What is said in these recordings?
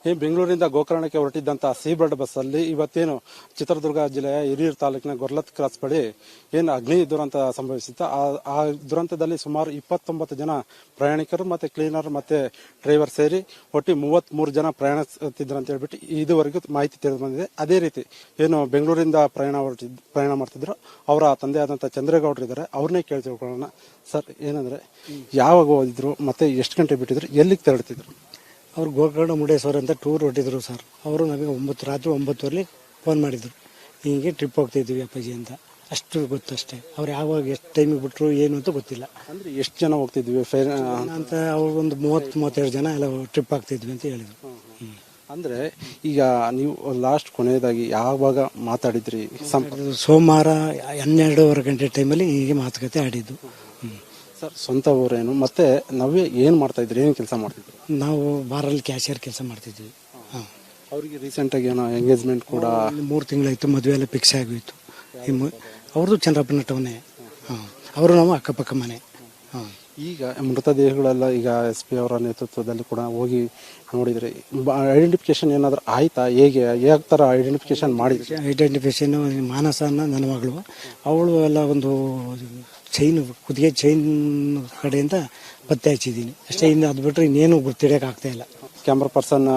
ಈ ಬೆಂಗಳೂರಿನಿಂದ ಗೋಕರ್ಣಕ್ಕೆ ಹೊರಟಿದ್ದಂತಹ sea bird bus ಅಲ್ಲಿ ಇವತ್ತೇನು ಚಿತ್ರದುರ್ಗ ಜಿಲ್ಲೆಯ ಹಿರಿಯೂರು ತಾಲೂಕಿನ ಗೊರ್ಲತ್ ಕ್ರಾಸ್ ಬಳಿ ಏನು ಅಗ್ನಿ ದುರಂತ ಸಂಭವಿಸಿತ್ತು. ಆ ದುರಂತದಲ್ಲಿ ಸುಮಾರು 29 ಜನ ಪ್ರಯಾಣಿಕರು ಮತ್ತೆ ಕ್ಲೀನರ್ ಮತ್ತೆ ಡ್ರೈವರ್ ಸೇರಿ ಒಟ್ಟು 33 ಜನ ಪ್ರಯಾಣಿಸುತ್ತಿದ್ರು ಅಂತ ಹೇಳ್ಬಿಟ್ಟು ಇದುವರೆಗೂ ಮಾಹಿತಿ ತಿಳಿದು ಬಂದಿದೆ. ಅದೇ ರೀತಿ ಏನು ಬೆಂಗಳೂರಿಂದ ಪ್ರಯಾಣ ಮಾಡ್ತಿದ್ರು ಅವರ ತಂದೆ ಆದಂತಹ ಚಂದ್ರೇಗೌಡರು ಇದ್ದಾರೆ, ಅವ್ರನ್ನೇ ಕೇಳಿ ತಿಳ್ಕೊಳ್ಳೋಣ. ಸರ್, ಏನಂದ್ರೆ ಯಾವಾಗ ಓದಿದ್ರು ಮತ್ತೆ ಎಷ್ಟು ಗಂಟೆ ಬಿಟ್ಟಿದ್ರು, ಎಲ್ಲಿಗೆ ತೆರಳುತ್ತಿದ್ರು? ಅವ್ರು ಗೋಕರ್ಣ ಮುರುಡೇಶ್ವರ ಅಂತ ಟೂರ್ ಹೊಟ್ಟಿದ್ರು ಸರ್. ಅವರು ನಮಗೆ ರಾತ್ರಿ 9 ಫೋನ್ ಮಾಡಿದ್ರು, ಹೀಗೆ ಟ್ರಿಪ್ ಹೋಗ್ತಿದ್ವಿ ಅಪ್ಪಾಜಿ ಅಂತ. ಅಷ್ಟು ಗೊತ್ತಷ್ಟೇ. ಅವ್ರು ಯಾವಾಗ ಎಷ್ಟು ಟೈಮಿಗೆ ಬಿಟ್ರು ಏನು ಅಂತ ಗೊತ್ತಿಲ್ಲ. ಅಂದ್ರೆ ಎಷ್ಟು ಜನ ಹೋಗ್ತಿದ್ವಿ ಅಂತ ಅವ್ರು ಒಂದು 30-32 ಜನ ಎಲ್ಲ ಟ್ರಿಪ್ ಆಗ್ತಿದ್ವಿ ಅಂತ ಹೇಳಿದ್ರು. ಅಂದ್ರೆ ಈಗ ನೀವು ಲಾಸ್ಟ್ ಕೊನೆಯದಾಗಿ ಯಾವಾಗ ಮಾತಾಡಿದ್ರಿ? ಸೋಮವಾರ 12:30 ಗಂಟೆ ಟೈಮಲ್ಲಿ ಹೀಗೆ ಮಾತುಕತೆ ಆಡಿದ್ದು. ಸರ್, ಸ್ವಂತ ಊರೇನು ಮತ್ತೆ ನಾವೇ ಏನ್ ಮಾಡ್ತಾ ಇದ್ರಿ, ಏನ್ ಕೆಲಸ ಮಾಡ್ತಿದ್ರಿ? ನಾವು ಬಾರಲ್ಲಿ ಕ್ಯಾಶಿಯರ್ ಕೆಲಸ ಮಾಡ್ತಿದ್ವಿ. ಅವ್ರಿಗೆ ರೀಸೆಂಟ್ ಆಗಿ ಏನೋ ಎಂಗೇಜ್ಮೆಂಟ್ ಕೂಡ 3 ತಿಂಗಳಾಯ್ತು, ಮದುವೆ ಎಲ್ಲ ಫಿಕ್ಸ್ ಆಗೋಯ್ತು. ಅವ್ರದ್ದು ಚಂದ್ರಪ್ಪನ ಟೌನೇ, ಅವರು ನಾವು ಅಕ್ಕಪಕ್ಕ ಮನೆ. ಈಗ ಮೃತದೇಹಗಳೆಲ್ಲ ಈಗ SP ಅವರ ನೇತೃತ್ವದಲ್ಲಿ ಕೂಡ ಹೋಗಿ ನೋಡಿದ್ರಿ, ಐಡೆಂಟಿಫಿಕೇಶನ್ ಏನಾದ್ರು ಆಯ್ತಾ? ಹೇಗೆ ಯಾವ ತರ ಐಡೆಂಟಿಫಿಕೇಶನ್ ಮಾಡಿದ್ರಿ? ಐಡೆಂಟಿಫಿಕೇಶನ್ ಮಾನಸ ಅನ್ನೋ ನನ್ನ ಮಗಳು, ಅವಳು ಎಲ್ಲ ಒಂದು ಕುದಿಗೆ ಚೈನ್ ಕಡೆಯಿಂದ ಪತ್ತೆ ಹಚ್ಚಿದ್ದೀನಿ ಅಷ್ಟೇ. ಇನ್ನು ಅದು ಬಿಟ್ಟರೆ ಇನ್ನೇನು ಗುರ್ತಿಡಿಯಕ್ಕೆ ಆಗ್ತಾ ಇಲ್ಲ. ಕ್ಯಾಮ್ರಾ ಪರ್ಸನ್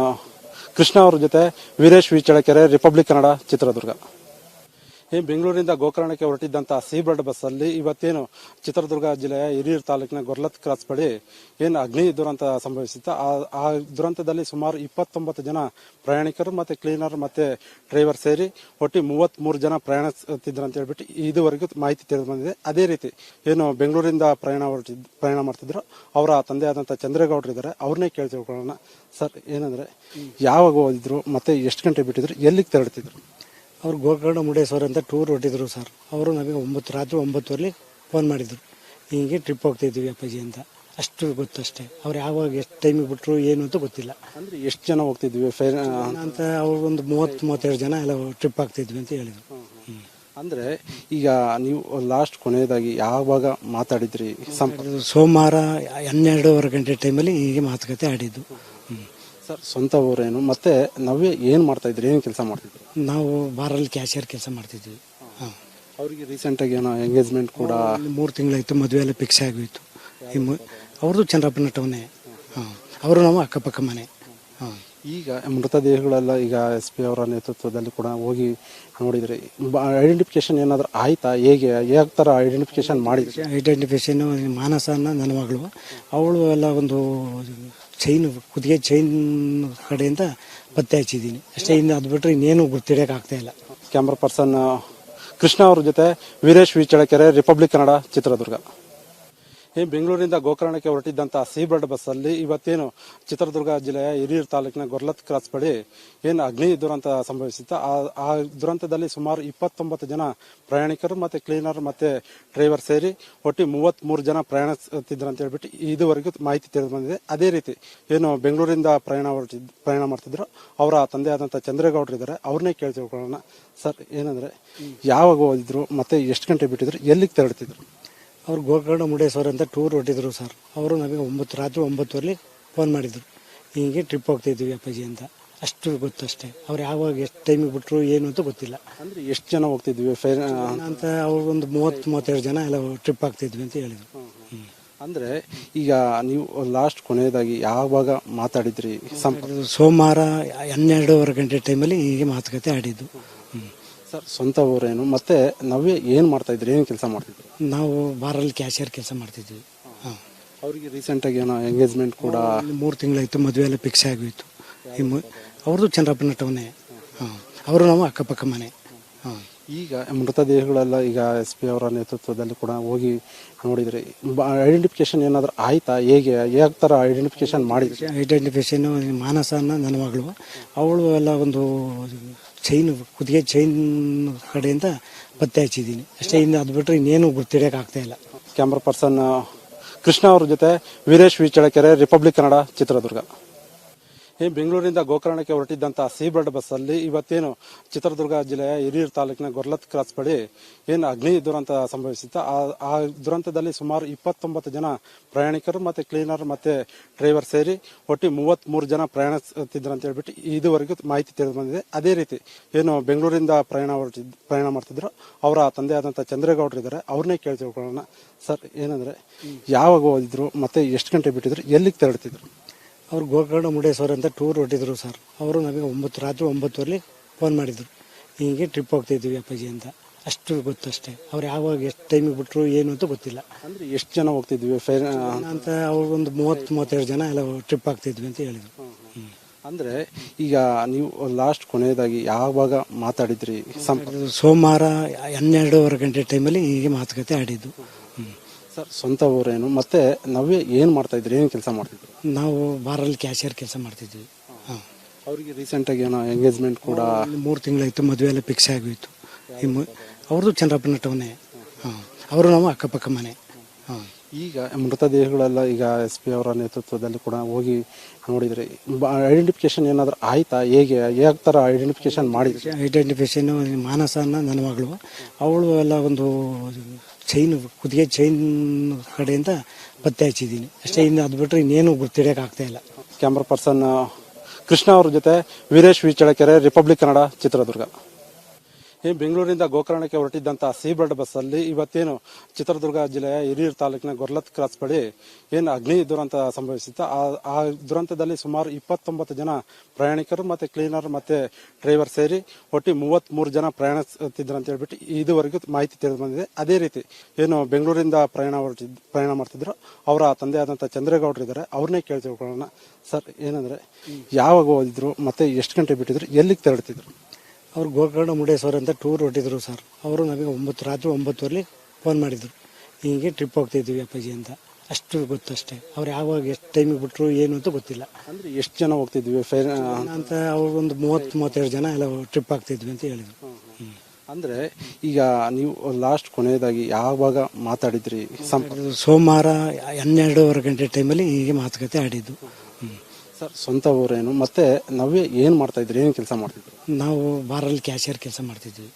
ಕೃಷ್ಣ ಅವ್ರ ಜೊತೆ ವೀರೇಶ್ ವಿ ಚಳಕೆರೆ, ರಿಪಬ್ಲಿಕ್ ಕನ್ನಡ, ಚಿತ್ರದುರ್ಗ. ಈ ಬೆಂಗಳೂರಿನಿಂದ ಗೋಕರ್ಣಕ್ಕೆ ಹೊರಟಿದ್ದಂತಹ ಸೀ ಬರ್ಡ್ ಬಸ್ ಅಲ್ಲಿ ಇವತ್ತೇನು ಚಿತ್ರದುರ್ಗ ಜಿಲ್ಲೆಯ ಹಿರಿಯೂರು ತಾಲೂಕಿನ ಗೊರ್ಲತ್ ಕ್ರಾಸ್ ಬಳಿ ಏನು ಅಗ್ನಿ ದುರಂತ ಸಂಭವಿಸಿತ್ತು. ಆ ದುರಂತದಲ್ಲಿ ಸುಮಾರು 29 ಜನ ಪ್ರಯಾಣಿಕರು ಮತ್ತೆ ಕ್ಲೀನರ್ ಮತ್ತೆ ಡ್ರೈವರ್ ಸೇರಿ ಒಟ್ಟು 33 ಜನ ಪ್ರಯಾಣಿಸುತ್ತಿದ್ರು ಅಂತ ಹೇಳ್ಬಿಟ್ಟು ಇದುವರೆಗೂ ಮಾಹಿತಿ ತಿಳಿದು ಬಂದಿದೆ. ಅದೇ ರೀತಿ ಏನು ಬೆಂಗಳೂರಿಂದ ಪ್ರಯಾಣ ಮಾಡ್ತಿದ್ರು ಅವರ ತಂದೆ ಆದಂತಹ ಚಂದ್ರೇಗೌಡರು ಇದ್ದಾರೆ, ಅವ್ರನ್ನೇ ಕೇಳಿ ತಿಳ್ಕೊಳ್ಳೋಣ. ಸರ್, ಏನಂದ್ರೆ ಯಾವಾಗ ಓದಿದ್ರು ಮತ್ತೆ ಎಷ್ಟು ಗಂಟೆ ಬಿಟ್ಟಿದ್ರು, ಎಲ್ಲಿಗೆ ತೆರಳುತ್ತಿದ್ರು? ಅವ್ರು ಗೋಕರ್ಣ ಮುರುಡೇಶ್ವರ ಅಂತ ಟೂರ್ ಹೊಟ್ಟಿದ್ರು ಸರ್. ಅವರು ನಮಗೆ ರಾತ್ರಿ 9 ಫೋನ್ ಮಾಡಿದ್ರು, ಹೀಗೆ ಟ್ರಿಪ್ ಹೋಗ್ತಿದ್ವಿ ಅಪ್ಪಾಜಿ ಅಂತ. ಅಷ್ಟು ಗೊತ್ತಷ್ಟೇ. ಅವ್ರು ಯಾವಾಗ ಎಷ್ಟು ಟೈಮಿಗೆ ಬಿಟ್ರು ಏನು ಅಂತ ಗೊತ್ತಿಲ್ಲ. ಅಂದ್ರೆ ಎಷ್ಟು ಜನ ಹೋಗ್ತಿದ್ವಿ ಅಂತ ಅವ್ರು ಒಂದು 30-32 ಜನ ಎಲ್ಲ ಟ್ರಿಪ್ ಆಗ್ತಿದ್ವಿ ಅಂತ ಹೇಳಿದ್ರು. ಅಂದ್ರೆ ಈಗ ನೀವು ಲಾಸ್ಟ್ ಕೊನೆಯದಾಗಿ ಯಾವಾಗ ಮಾತಾಡಿದ್ರಿ? ಸೋಮವಾರ 12:30 ಗಂಟೆ ಟೈಮಲ್ಲಿ ಹೀಗೆ ಮಾತುಕತೆ ಆಡಿದ್ದು. ಸರ್, ಸ್ವಂತ ಊರೇನು ಮತ್ತೆ ನಾವೇ ಏನ್ ಮಾಡ್ತಾ ಇದ್ರಿ, ಏನ್ ಕೆಲಸ ಮಾಡ್ತಿದ್ರಿ? ನಾವು ಬಾರಲ್ಲಿ ಕ್ಯಾಶಿಯರ್ ಕೆಲಸ ಮಾಡ್ತಿದ್ವಿ. ಅವ್ರಿಗೆ ರೀಸೆಂಟ್ ಆಗಿ ಏನೋ ಎಂಗೇಜ್ಮೆಂಟ್ ಕೂಡ 3 ತಿಂಗಳಾಯ್ತು, ಮದುವೆ ಎಲ್ಲ ಫಿಕ್ಸ್ ಆಗೋಯ್ತು. ಅವ್ರದ್ದು ಚಂದ್ರಪ್ಪನ ಟೌನೇ, ಅವರು ನಾವು ಅಕ್ಕಪಕ್ಕ ಮನೆ. ಈಗ ಮೃತದೇಹಗಳೆಲ್ಲ ಈಗ SP ಅವರ ನೇತೃತ್ವದಲ್ಲಿ ಕೂಡ ಹೋಗಿ ನೋಡಿದ್ರಿ, ಐಡೆಂಟಿಫಿಕೇಶನ್ ಏನಾದ್ರು ಆಯ್ತಾ? ಹೇಗೆ ಯಾವ ತರ ಐಡೆಂಟಿಫಿಕೇಶನ್ ಮಾಡಿದ್ರಿ? ಐಡೆಂಟಿಫಿಕೇಶನ್ ಮಾನಸ ಅನ್ನೋ ನನ್ನ ಮಗಳು, ಅವಳು ಎಲ್ಲ ಒಂದು ಕುದಿಗೆ ಚೈನ್ ಕಡೆಯಿಂದ ಪತ್ತೆ ಹಚ್ಚಿದ್ದೀನಿ ಅಷ್ಟೇ. ಇನ್ನು ಅದು ಬಿಟ್ಟರೆ ಇನ್ನೇನು ಗುರ್ತಿಡಿಯಕ್ಕೆ ಆಗ್ತಾ ಇಲ್ಲ. ಕ್ಯಾಮ್ರಾ ಪರ್ಸನ್ ಕೃಷ್ಣ ಅವ್ರ ಜೊತೆ ವೀರೇಶ್ ವಿ ಚಳಕೆರೆ, ರಿಪಬ್ಲಿಕ್ ಕನ್ನಡ, ಚಿತ್ರದುರ್ಗ. ಈ ಬೆಂಗಳೂರಿನಿಂದ ಗೋಕರ್ಣಕ್ಕೆ ಹೊರಟಿದ್ದಂತಹ ಸೀ ಬರ್ಡ್ ಬಸ್ ಅಲ್ಲಿ ಇವತ್ತೇನು ಚಿತ್ರದುರ್ಗ ಜಿಲ್ಲೆಯ ಹಿರಿಯೂರು ತಾಲೂಕಿನ ಗೊರ್ಲತ್ ಕ್ರಾಸ್ ಬಳಿ ಏನು ಅಗ್ನಿ ದುರಂತ ಸಂಭವಿಸಿತ್ತು. ಆ ದುರಂತದಲ್ಲಿ ಸುಮಾರು 29 ಜನ ಪ್ರಯಾಣಿಕರು ಮತ್ತೆ ಕ್ಲೀನರ್ ಮತ್ತೆ ಡ್ರೈವರ್ ಸೇರಿ ಒಟ್ಟು 33 ಜನ ಪ್ರಯಾಣಿಸುತ್ತಿದ್ರು ಅಂತ ಹೇಳ್ಬಿಟ್ಟು ಇದುವರೆಗೂ ಮಾಹಿತಿ ತಿಳಿದು ಬಂದಿದೆ. ಅದೇ ರೀತಿ ಏನು ಬೆಂಗಳೂರಿಂದ ಪ್ರಯಾಣ ಮಾಡ್ತಿದ್ರು ಅವರ ತಂದೆ ಆದಂತಹ ಚಂದ್ರೇಗೌಡರು ಇದ್ದಾರೆ, ಅವ್ರನ್ನೇ ಕೇಳಿ ತಿಳ್ಕೊಳ್ಳೋಣ. ಸರ್, ಏನಂದ್ರೆ ಯಾವಾಗ ಓದಿದ್ರು ಮತ್ತೆ ಎಷ್ಟು ಗಂಟೆ ಬಿಟ್ಟಿದ್ರು, ಎಲ್ಲಿಗೆ ತೆರಳುತ್ತಿದ್ರು? ಅವ್ರು ಗೋಕರ್ಣ ಮುರುಡೇಶ್ವರ ಅಂತ ಟೂರ್ ಹೊಟ್ಟಿದ್ರು ಸರ್. ಅವರು ನಮಗೆ ರಾತ್ರಿ 9 ಫೋನ್ ಮಾಡಿದ್ರು, ಹೀಗೆ ಟ್ರಿಪ್ ಹೋಗ್ತಿದ್ವಿ ಅಪ್ಪಾಜಿ ಅಂತ. ಅಷ್ಟು ಗೊತ್ತಷ್ಟೇ. ಅವ್ರು ಯಾವಾಗ ಎಷ್ಟು ಟೈಮಿಗೆ ಬಿಟ್ರು ಏನು ಅಂತ ಗೊತ್ತಿಲ್ಲ. ಅಂದ್ರೆ ಎಷ್ಟು ಜನ ಹೋಗ್ತಿದ್ವಿ ಅಂತ ಅವ್ರು ಒಂದು 30-32 ಜನ ಎಲ್ಲ ಟ್ರಿಪ್ ಆಗ್ತಿದ್ವಿ ಅಂತ ಹೇಳಿದ್ರು. ಅಂದ್ರೆ ಈಗ ನೀವು ಲಾಸ್ಟ್ ಕೊನೆಯದಾಗಿ ಯಾವಾಗ ಮಾತಾಡಿದ್ರಿ? ಸೋಮವಾರ 12:30 ಗಂಟೆ ಟೈಮಲ್ಲಿ ಹೀಗೆ ಮಾತುಕತೆ ಆಡಿದ್ದು. ಸರ್, ಸ್ವಂತ ಊರೇನು ಮತ್ತೆ ನಾವೇ ಏನ್ ಮಾಡ್ತಾ ಇದ್ರಿ, ಏನ್ ಕೆಲಸ ಮಾಡ್ತಿದ್ರಿ? ನಾವು ಬಾರಲ್ಲಿ ಕ್ಯಾಶಿಯರ್ ಕೆಲಸ ಮಾಡ್ತಿದ್ವಿ. ಅವ್ರಿಗೆ ರೀಸೆಂಟ್ ಆಗಿ ಏನೋ ಎಂಗೇಜ್ಮೆಂಟ್ ಕೂಡ 3 ತಿಂಗಳಾಯ್ತು, ಮದುವೆ ಎಲ್ಲ ಫಿಕ್ಸ್ ಆಗೋಯ್ತು. ಅವ್ರದ್ದು ಚಂದ್ರಪ್ಪನ ಟೌನೇ, ಅವರು ನಾವು ಅಕ್ಕಪಕ್ಕ ಮನೆ. ಈಗ ಮೃತದೇಹಗಳೆಲ್ಲ ಈಗ SP ಅವರ ನೇತೃತ್ವದಲ್ಲಿ ಕೂಡ ಹೋಗಿ ನೋಡಿದ್ರಿ, ಐಡೆಂಟಿಫಿಕೇಶನ್ ಏನಾದ್ರು ಆಯ್ತಾ? ಹೇಗೆ ಯಾವ ತರ ಐಡೆಂಟಿಫಿಕೇಶನ್ ಮಾಡಿದ್ರಿ? ಐಡೆಂಟಿಫಿಕೇಶನ್ ಮಾನಸ ಅನ್ನೋ ನನ್ನ ಮಗಳು, ಅವಳು ಎಲ್ಲ ಒಂದು ಕುದಿಗೆ ಚೈನ್ ಕಡೆಯಿಂದ ಪತ್ತೆ ಹಚ್ಚಿದ್ದೀನಿ ಅಷ್ಟೇ. ಇನ್ನು ಅದು ಬಿಟ್ಟರೆ ಇನ್ನೇನು ಗುರ್ತಿಡಿಯಕ್ಕೆ ಆಗ್ತಾ ಇಲ್ಲ. ಕ್ಯಾಮ್ರಾ ಪರ್ಸನ್ ಕೃಷ್ಣ ಅವ್ರ ಜೊತೆ ವೀರೇಶ್ ವಿ ಚಳಕೆರೆ, ರಿಪಬ್ಲಿಕ್ ಕನ್ನಡ, ಚಿತ್ರದುರ್ಗ. ಈ ಬೆಂಗಳೂರಿಂದ ಗೋಕರ್ಣಕ್ಕೆ ಹೊರಟಿದ್ದಂತಹ ಸೀ ಬರ್ಡ್ ಬಸ್ ಅಲ್ಲಿ ಇವತ್ತೇನು ಚಿತ್ರದುರ್ಗ ಜಿಲ್ಲೆಯ ಹಿರಿಯೂರು ತಾಲೂಕಿನ ಗೊರ್ಲತ್ ಕ್ರಾಸ್ ಬಳಿ ಏನು ಅಗ್ನಿ ದುರಂತ ಸಂಭವಿಸಿತ್ತು. ಆ ದುರಂತದಲ್ಲಿ ಸುಮಾರು 29 ಜನ ಪ್ರಯಾಣಿಕರು ಮತ್ತೆ ಕ್ಲೀನರ್ ಮತ್ತೆ ಡ್ರೈವರ್ ಸೇರಿ ಒಟ್ಟು 33 ಜನ ಪ್ರಯಾಣಿಸುತ್ತಿದ್ರು ಅಂತ ಹೇಳ್ಬಿಟ್ಟು ಇದುವರೆಗೂ ಮಾಹಿತಿ ತಿಳಿದು ಬಂದಿದೆ. ಅದೇ ರೀತಿ ಏನು ಬೆಂಗಳೂರಿಂದ ಪ್ರಯಾಣ ಮಾಡ್ತಿದ್ರು ಅವರ ತಂದೆ ಆದಂತಹ ಚಂದ್ರೇಗೌಡರು ಇದ್ದಾರೆ, ಅವ್ರನ್ನೇ ಕೇಳಿ ತಿಳ್ಕೊಳ್ಳೋಣ. ಸರ್, ಏನಂದ್ರೆ ಯಾವಾಗ ಓದಿದ್ರು ಮತ್ತೆ ಎಷ್ಟು ಗಂಟೆ ಬಿಟ್ಟಿದ್ರು, ಎಲ್ಲಿಗೆ ತೆರಳುತ್ತಿದ್ರು? ಅವ್ರು ಗೋಕರ್ಣ ಮುರುಡೇಶ್ವರ ಅಂತ ಟೂರ್ ಹೊಟ್ಟಿದ್ರು ಸರ್. ಅವರು ನಮಗೆ ರಾತ್ರಿ 9 ಫೋನ್ ಮಾಡಿದ್ರು, ಹೀಗೆ ಟ್ರಿಪ್ ಹೋಗ್ತಾ ಇದ್ವಿ ಅಪ್ಪಾಜಿ ಅಂತ. ಅಷ್ಟು ಗೊತ್ತಷ್ಟೇ. ಅವ್ರು ಯಾವಾಗ ಎಷ್ಟು ಟೈಮಿಗೆ ಬಿಟ್ಟರು ಏನು ಅಂತ ಗೊತ್ತಿಲ್ಲ. ಅಂದ್ರೆ ಎಷ್ಟು ಜನ ಹೋಗ್ತಿದ್ವಿ ಅಂತ ಅವ್ರು ಒಂದು 30-32 ಜನ ಎಲ್ಲ ಟ್ರಿಪ್ ಆಗ್ತಿದ್ವಿ ಅಂತ ಹೇಳಿದ್ರು. ಅಂದ್ರೆ ಈಗ ನೀವು ಲಾಸ್ಟ್ ಕೊನೆಯದಾಗಿ ಯಾವಾಗ ಮಾತಾಡಿದ್ರಿ? ಸೋಮವಾರ 12:30 ಗಂಟೆ ಟೈಮಲ್ಲಿ ಹೀಗೆ ಮಾತುಕತೆ ಆಡಿದ್ದು. ಸರ್, ಸ್ವಂತ ಊರೇನು ಮತ್ತೆ ನಾವೇ ಏನ್ ಮಾಡ್ತಾ ಇದ್ರಿ, ಏನ್ ಕೆಲಸ ಮಾಡ್ತಿದ್ರಿ? ನಾವು ಬಾರಲ್ಲಿ ಕ್ಯಾಶಿಯರ್ ಕೆಲಸ ಮಾಡ್ತಿದ್ವಿ. ಅವ್ರಿಗೆ ರೀಸೆಂಟ್ ಆಗಿ ಏನೋ ಎಂಗೇಜ್ಮೆಂಟ್ ಕೂಡ 3 ತಿಂಗಳಾಯ್ತು, ಮದುವೆ ಎಲ್ಲ ಫಿಕ್ಸ್ ಆಗೋಯ್ತು. ಅವ್ರದ್ದು ಚಂದ್ರಪ್ಪನ ಟೌನೇ, ಅವರು ನಾವು ಅಕ್ಕಪಕ್ಕ ಮನೆ. ಈಗ ಮೃತದೇಹಗಳೆಲ್ಲ ಈಗ SP ಅವರ ನೇತೃತ್ವದಲ್ಲಿ ಕೂಡ ಹೋಗಿ ನೋಡಿದ್ರಿ, ಐಡೆಂಟಿಫಿಕೇಶನ್ ಏನಾದ್ರು ಆಯ್ತಾ? ಹೇಗೆ ಯಾವ ತರ ಐಡೆಂಟಿಫಿಕೇಶನ್ ಮಾಡಿದ್ರಿ? ಐಡೆಂಟಿಫಿಕೇಶನ್ ಮಾನಸ ಅನ್ನೋ ನನ್ನ ಮಗಳು, ಅವಳು ಎಲ್ಲ ಒಂದು ಚೈನ್, ಕುದಿಗೆ ಚೈನ್ ಕಡೆಯಿಂದ ಪತ್ತೆ ಹಚ್ಚಿದ್ದೀನಿ ಅಷ್ಟೇ. ಇನ್ನು ಅದು ಬಿಟ್ಟರೆ ಇನ್ನೇನು ಗುರ್ತಿಡಿಯಕ್ಕೆ ಆಗ್ತಾ ಇಲ್ಲ. ಕ್ಯಾಮ್ರಾ ಪರ್ಸನ್ ಕೃಷ್ಣ ಅವ್ರ ಜೊತೆ ವೀರೇಶ್ ವಿ ಚಳ್ಳಕೆರೆ, ರಿಪಬ್ಲಿಕ್ ಕನ್ನಡ, ಚಿತ್ರದುರ್ಗ. ಈ ಬೆಂಗಳೂರಿಂದ ಗೋಕರ್ಣಕ್ಕೆ ಹೊರಟಿದ್ದಂತಹ ಸೀ ಬರ್ಡ್ ಬಸ್ ಅಲ್ಲಿ ಇವತ್ತೇನು ಚಿತ್ರದುರ್ಗ ಜಿಲ್ಲೆಯ ಹಿರಿಯೂರು ತಾಲೂಕಿನ ಗೊರ್ಲತ್ ಕ್ರಾಸ್ ಬಳಿ ಏನು ಅಗ್ನಿ ದುರಂತ ಸಂಭವಿಸಿತ್ತು. ಆ ದುರಂತದಲ್ಲಿ ಸುಮಾರು 29 ಜನ ಪ್ರಯಾಣಿಕರು ಮತ್ತೆ ಕ್ಲೀನರ್ ಮತ್ತೆ ಡ್ರೈವರ್ ಸೇರಿ ಒಟ್ಟು 33 ಜನ ಪ್ರಯಾಣಿಸುತ್ತಿದ್ರು ಅಂತ ಹೇಳ್ಬಿಟ್ಟು ಇದುವರೆಗೂ ಮಾಹಿತಿ ತಿಳಿದು ಬಂದಿದೆ. ಅದೇ ರೀತಿ ಏನು ಬೆಂಗಳೂರಿಂದ ಪ್ರಯಾಣ ಮಾಡ್ತಿದ್ರು ಅವರ ತಂದೆ ಆದಂತಹ ಚಂದ್ರೇಗೌಡರು ಇದ್ದಾರೆ, ಅವ್ರನ್ನೇ ಕೇಳಿ ತಿಳ್ಕೊಳ್ಳೋಣ. ಸರ್, ಏನಂದ್ರೆ ಯಾವಾಗ ಓದಿದ್ರು ಮತ್ತೆ ಎಷ್ಟು ಗಂಟೆ ಬಿಟ್ಟಿದ್ರು, ಎಲ್ಲಿಗೆ ತೆರಳುತ್ತಿದ್ರು? ಅವ್ರು ಗೋಕರ್ಣ ಮುರುಡೇಶ್ವರ ಅಂತ ಟೂರ್ ಹೊಟ್ಟಿದ್ರು ಸರ್. ಅವರು ನಮಗೆ ರಾತ್ರಿ 9 ಫೋನ್ ಮಾಡಿದ್ರು, ಹೀಗೆ ಟ್ರಿಪ್ ಹೋಗ್ತಾ ಇದ್ವಿ ಅಪ್ಪಾಜಿ ಅಂತ. ಅಷ್ಟು ಗೊತ್ತಷ್ಟೇ. ಅವ್ರು ಯಾವಾಗ ಎಷ್ಟು ಟೈಮಿಗೆ ಬಿಟ್ಟರು ಏನು ಅಂತ ಗೊತ್ತಿಲ್ಲ. ಅಂದ್ರೆ ಎಷ್ಟು ಜನ ಹೋಗ್ತಿದ್ವಿ ಅಂತ ಅವ್ರು ಒಂದು 30-32 ಜನ ಎಲ್ಲ ಟ್ರಿಪ್ ಆಗ್ತಿದ್ವಿ ಅಂತ ಹೇಳಿದ್ರು. ಅಂದ್ರೆ ಈಗ ನೀವು ಲಾಸ್ಟ್ ಕೊನೆಯದಾಗಿ ಯಾವಾಗ ಮಾತಾಡಿದ್ರಿ? ಸೋಮವಾರ 12:30 ಗಂಟೆ ಟೈಮಲ್ಲಿ ಹೀಗೆ ಮಾತುಕತೆ ಆಡಿದ್ದು. ಸರ್, ಸ್ವಂತ ಊರೇನು ಮತ್ತೆ ನಾವೇ ಏನ್ ಮಾಡ್ತಾ ಇದ್ರಿ, ಏನ್ ಕೆಲಸ ಮಾಡ್ತಿದ್ರಿ? ನಾವು ಬಾರಲ್ಲಿ ಕ್ಯಾಶಿಯರ್ ಕೆಲಸ ಮಾಡ್ತಿದ್ವಿ.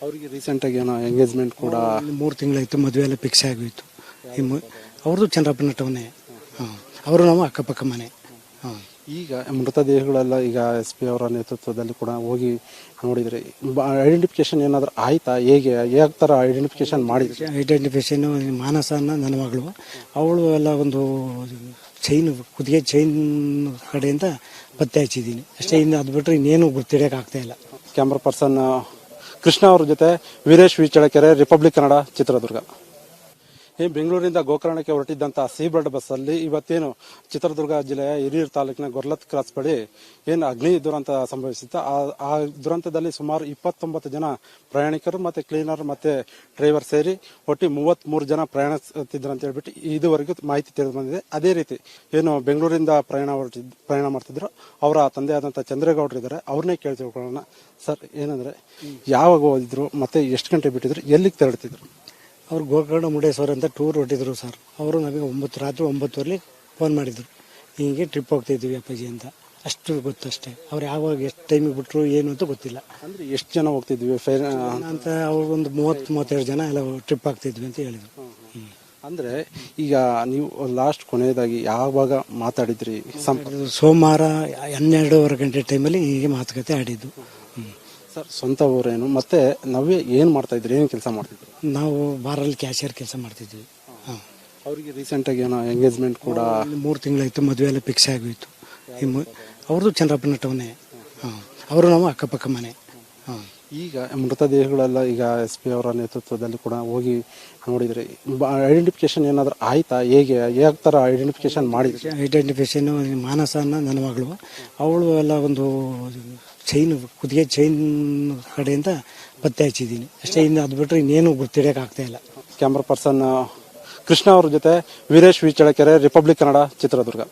ಅವ್ರಿಗೆ ರೀಸೆಂಟ್ ಆಗಿ ಏನೋ ಎಂಗೇಜ್ಮೆಂಟ್ ಕೂಡ 3 ತಿಂಗಳಾಯ್ತು, ಮದುವೆ ಎಲ್ಲ ಫಿಕ್ಸ್ ಆಗೋಯ್ತು. ಅವ್ರದ್ದು ಚಂದ್ರಪ್ಪನ ಟೌನೇ, ಅವರು ನಾವು ಅಕ್ಕಪಕ್ಕ ಮನೆ. ಈಗ ಮೃತದೇಹಗಳೆಲ್ಲ ಈಗ SP ಅವರ ನೇತೃತ್ವದಲ್ಲಿ ಕೂಡ ಹೋಗಿ ನೋಡಿದ್ರಿ, ಐಡೆಂಟಿಫಿಕೇಶನ್ ಏನಾದ್ರು ಆಯ್ತಾ? ಹೇಗೆ ಯಾವ ತರ ಐಡೆಂಟಿಫಿಕೇಶನ್ ಮಾಡಿದ್ರಿ? ಐಡೆಂಟಿಫಿಕೇಶನ್ ಮಾನಸ ಅನ್ನೋ ನನ್ನ ಮಗಳು, ಅವಳು ಎಲ್ಲ ಒಂದು ಚೈನ್, ಕುದಿಗೆ ಚೈನ್ ಕಡೆಯಿಂದ ಪತ್ತೆ ಹಚ್ಚಿದ್ದೀನಿ ಅಷ್ಟೇ. ಇನ್ನು ಅದು ಬಿಟ್ಟರೆ ಇನ್ನೇನು ಗುರ್ತಿಡಿಯಕ್ಕೆ ಆಗ್ತಾ ಇಲ್ಲ. ಕ್ಯಾಮ್ರಾ ಪರ್ಸನ್ ಕೃಷ್ಣ ಅವ್ರ ಜೊತೆ ವೀರೇಶ್ ವಿ ಚಳ್ಳಕೆರೆ, ರಿಪಬ್ಲಿಕ್ ಕನ್ನಡ, ಚಿತ್ರದುರ್ಗ. ಈ ಬೆಂಗಳೂರಿಂದ ಗೋಕರ್ಣಕ್ಕೆ ಹೊರಟಿದ್ದಂತಹ ಸೀ ಬರ್ಡ್ ಬಸ್ ಅಲ್ಲಿ ಇವತ್ತೇನು ಚಿತ್ರದುರ್ಗ ಜಿಲ್ಲೆಯ ಹಿರಿಯೂರು ತಾಲೂಕಿನ ಗೊರ್ಲತ್ ಕ್ರಾಸ್ ಬಳಿ ಏನು ಅಗ್ನಿ ದುರಂತ ಸಂಭವಿಸಿತ್ತು. ಆ ದುರಂತದಲ್ಲಿ ಸುಮಾರು 29 ಜನ ಪ್ರಯಾಣಿಕರು ಮತ್ತೆ ಕ್ಲೀನರ್ ಮತ್ತೆ ಡ್ರೈವರ್ ಸೇರಿ ಒಟ್ಟು 33 ಜನ ಪ್ರಯಾಣಿಸುತ್ತಿದ್ರು ಅಂತ ಹೇಳ್ಬಿಟ್ಟು ಇದುವರೆಗೂ ಮಾಹಿತಿ ತಿಳಿದು ಬಂದಿದೆ. ಅದೇ ರೀತಿ ಏನು ಬೆಂಗಳೂರಿಂದ ಪ್ರಯಾಣ ಮಾಡ್ತಿದ್ರು ಅವರ ತಂದೆ ಆದಂತಹ ಚಂದ್ರೇಗೌಡರು ಇದ್ದಾರೆ, ಅವ್ರನ್ನೇ ಕೇಳಿ ತಿಳ್ಕೊಳ್ಳೋಣ. ಸರ್, ಏನಂದ್ರೆ ಯಾವಾಗ ಓದಿದ್ರು ಮತ್ತೆ ಎಷ್ಟು ಗಂಟೆ ಬಿಟ್ಟಿದ್ರು, ಎಲ್ಲಿಗೆ ತೆರಳುತ್ತಿದ್ರು? ಅವ್ರು ಗೋಕರ್ಣ ಮುರುಡೇಶ್ವರ ಅಂತ ಟೂರ್ ಹೊಟ್ಟಿದ್ರು ಸರ್. ಅವರು ನಮಗೆ ರಾತ್ರಿ 9 ಫೋನ್ ಮಾಡಿದ್ರು, ಹೀಗೆ ಟ್ರಿಪ್ ಹೋಗ್ತಾ ಇದ್ವಿ ಅಪ್ಪಾಜಿ ಅಂತ. ಅಷ್ಟು ಗೊತ್ತಷ್ಟೇ. ಅವ್ರು ಯಾವಾಗ ಎಷ್ಟು ಟೈಮಿಗೆ ಬಿಟ್ಟರು ಏನು ಅಂತ ಗೊತ್ತಿಲ್ಲ. ಅಂದ್ರೆ ಎಷ್ಟು ಜನ ಹೋಗ್ತಿದ್ವಿ ಅಂತ ಅವ್ರು ಒಂದು 30-32 ಜನ ಎಲ್ಲ ಟ್ರಿಪ್ ಆಗ್ತಿದ್ವಿ ಅಂತ ಹೇಳಿದ್ರು. ಅಂದ್ರೆ ಈಗ ನೀವು ಲಾಸ್ಟ್ ಕೊನೆಯದಾಗಿ ಯಾವಾಗ ಮಾತಾಡಿದ್ರಿ? ಸೋಮವಾರ 12:30 ಗಂಟೆ ಟೈಮಲ್ಲಿ ಹೀಗೆ ಮಾತುಕತೆ ಆಡಿದ್ದು. ಸರ್, ಸ್ವಂತ ಊರೇನು ಮತ್ತೆ ನಾವೇ ಏನ್ ಮಾಡ್ತಾ ಇದ್ರಿ, ಏನ್ ಕೆಲಸ ಮಾಡ್ತಿದ್ರಿ? ನಾವು ಬಾರಲ್ಲಿ ಕ್ಯಾಶಿಯರ್ ಕೆಲಸ ಮಾಡ್ತಿದ್ವಿ. ಅವ್ರಿಗೆ ರೀಸೆಂಟ್ ಆಗಿ ಏನೋ ಎಂಗೇಜ್ಮೆಂಟ್ ಕೂಡ 3 ತಿಂಗಳಾಯ್ತು, ಮದುವೆ ಎಲ್ಲ ಫಿಕ್ಸ್ ಆಗೋಯ್ತು. ಅವ್ರದ್ದು ಚಂದ್ರಪ್ಪನ ಟೌನೇ, ಅವರು ನಾವು ಅಕ್ಕಪಕ್ಕ ಮನೆ. ಈಗ ಮೃತದೇಹಗಳೆಲ್ಲ ಈಗ SP ಅವರ ನೇತೃತ್ವದಲ್ಲಿ ಕೂಡ ಹೋಗಿ ನೋಡಿದ್ರಿ, ಐಡೆಂಟಿಫಿಕೇಶನ್ ಏನಾದ್ರು ಆಯ್ತಾ? ಹೇಗೆ ಯಾವ ತರ ಐಡೆಂಟಿಫಿಕೇಶನ್ ಮಾಡಿದ್ರಿ? ಐಡೆಂಟಿಫಿಕೇಶನ್ ಮಾನಸ ಅನ್ನೋ ನನ್ನ ಮಗಳು, ಅವಳು ಎಲ್ಲ ಒಂದು ಚೈನ್, ಕುದಿಗೆ ಚೈನ್ ಕಡೆಯಿಂದ ಪತ್ತೆ ಹಚ್ಚಿದ್ದೀನಿ ಅಷ್ಟೇ. ಇನ್ನು ಅದು ಬಿಟ್ಟರೆ ಇನ್ನೇನು ಗುರ್ತಿಡಿಯಕ್ಕೆ ಆಗ್ತಾ ಇಲ್ಲ. ಕ್ಯಾಮ್ರಾ ಪರ್ಸನ್ ಕೃಷ್ಣ ಅವ್ರ ಜೊತೆ ವೀರೇಶ್ ವಿ ಚಳ್ಳಕೆರೆ, ರಿಪಬ್ಲಿಕ್ ಕನ್ನಡ, ಚಿತ್ರದುರ್ಗ.